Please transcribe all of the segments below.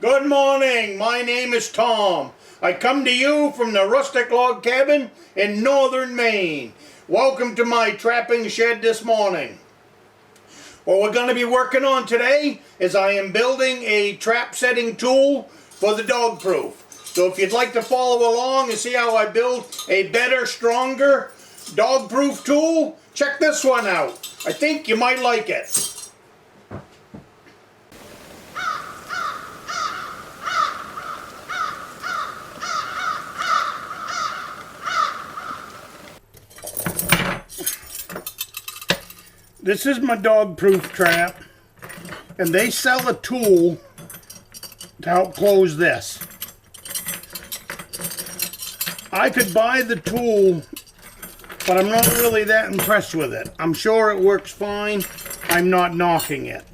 Good morning, my name is Tom. I come to you from the Rustic log cabin in Northern Maine. Welcome to my trapping shed this morning. What we're going to be working on today is I am building a trap setting tool for the dog proof. So if you'd like to follow along and see how I build a better, stronger dog proof tool, check this one out. I think you might like it. This is my dog-proof trap, and they sell a tool to help close this. I could buy the tool, but I'm not really that impressed with it. I'm sure it works fine. I'm not knocking it.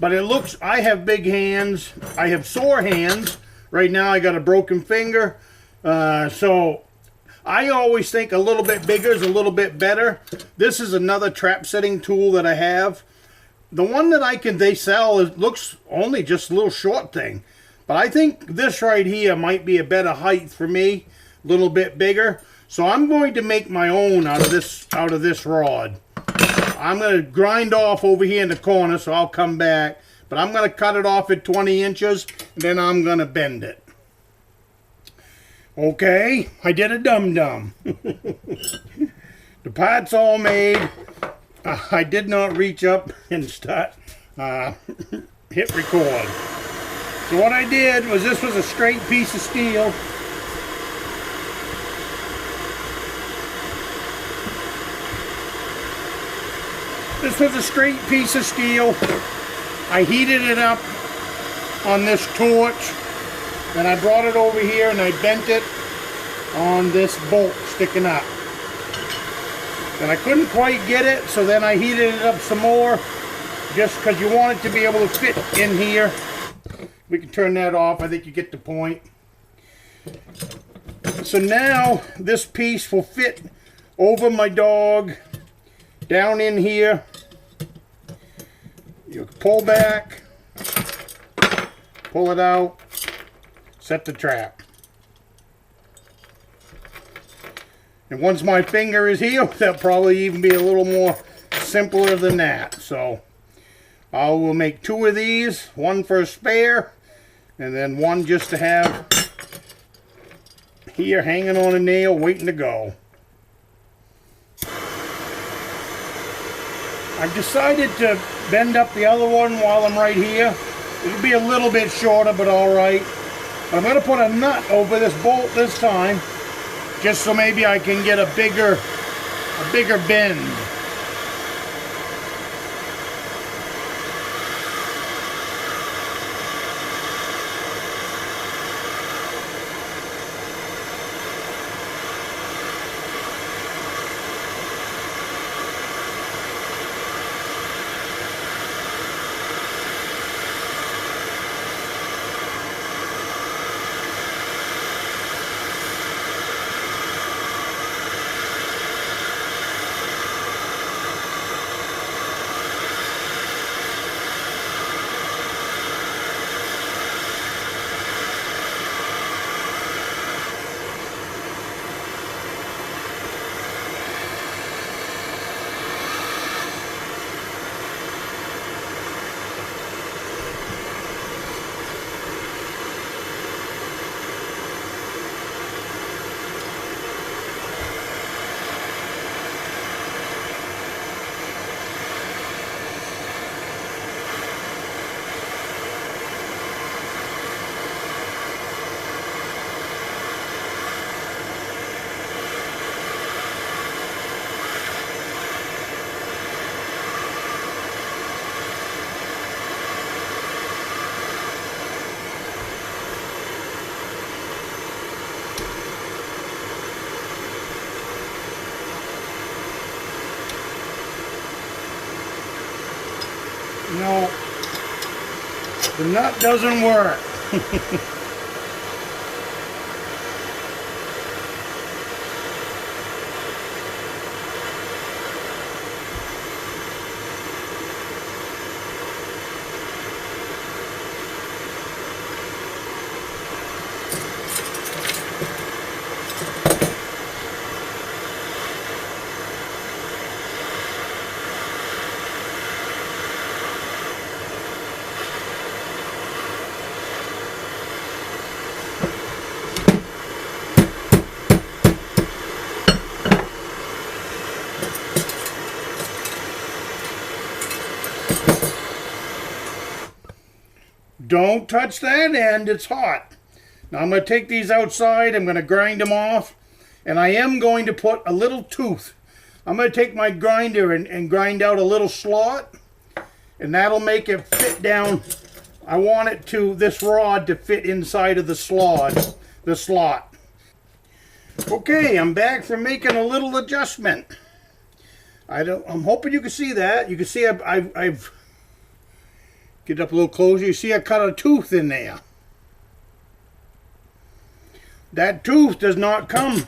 But it looks, I have big hands. I have sore hands. Right now I got a broken finger. So I always think a little bit bigger is a little bit better. This is another trap setting tool that I have. The one that they sell, it looks only just a little short thing. But I think this right here might be a better height for me, a little bit bigger. So I'm going to make my own out of this rod. I'm going to grind off over here in the corner, so I'll come back. But I'm going to cut it off at 20 inches, and then I'm going to bend it. Okay, I did a dum-dum. The part's all made. I did not reach up and start, hit record. So what I did was, this was a straight piece of steel. This was a straight piece of steel. I heated it up on this torch. Then I brought it over here and I bent it on this bolt sticking up. And I couldn't quite get it, so then I heated it up some more, just because you want it to be able to fit in here. We can turn that off. I think you get the point. So now this piece will fit over my dog down in here. You pull back, pull it out, set the trap. And once my finger is healed, that'll probably even be a little more simpler than that. So I will make 2 of these, one for a spare, and then one just to have here hanging on a nail waiting to go. I've decided to bend up the other one while I'm right here. It'll be a little bit shorter, but all right. I'm going to put a nut over this bolt this time, just so maybe I can get a bigger bend. No, the nut doesn't work. Don't touch that end, it's hot. Now I'm going to take these outside, I'm going to grind them off, and I am going to put a little tooth. I'm going to take my grinder and grind out a little slot, and that'll make it fit down. I want it to, this rod to fit inside of the slot. Okay, I'm back from making a little adjustment. I'm hoping you can see that. You can see I've get up a little closer. You see I cut a tooth in there. That tooth does not come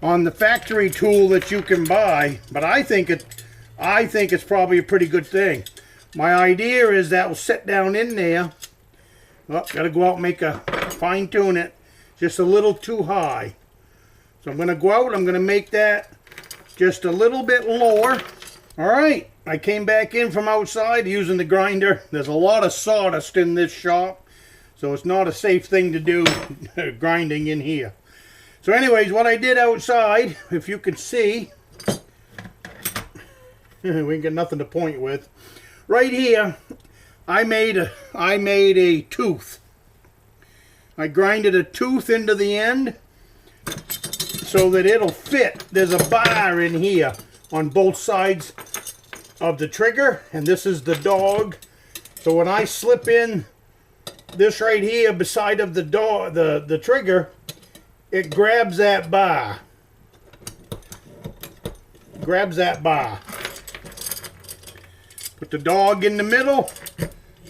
on the factory tool that you can buy, but I think it's probably a pretty good thing. My idea is that will sit down in there. Well, gotta go out and make a fine tune it. Just a little too high. So I'm gonna go out, I'm gonna make that just a little bit lower. All right, I came back in from outside using the grinder. There's a lot of sawdust in this shop, so it's not a safe thing to do grinding in here. So anyways, what I did outside, if you can see, we ain't got nothing to point with. Right here, I made a tooth. I grinded a tooth into the end so that it'll fit. There's a bar in here on both sides of the trigger, and this is the dog. So when I slip in this right here beside of the trigger, it grabs that bar. Grabs that bar. Put the dog in the middle,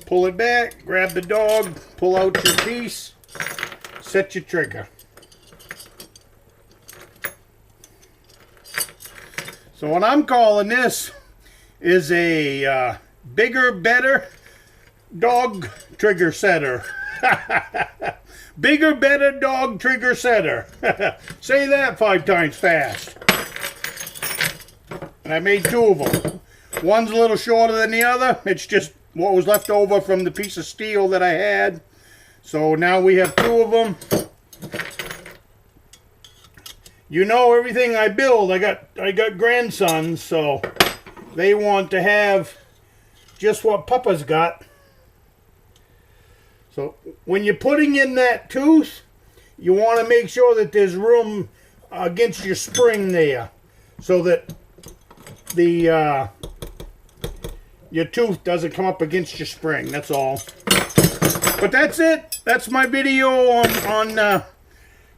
pull it back, grab the dog, pull out your piece, set your trigger. So what I'm calling this is a bigger, better dog trigger setter. Bigger, better dog trigger setter. Say that 5 times fast. And I made 2 of them. One's a little shorter than the other. It's just what was left over from the piece of steel that I had. So now we have 2 of them. You know, everything I build, I got grandsons, so they want to have just what Papa's got. So when you're putting in that tooth, you want to make sure that there's room against your spring there, so that the your tooth doesn't come up against your spring. That's all. But that's it. That's my video on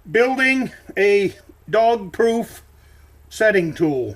building a dog-proof setting tool.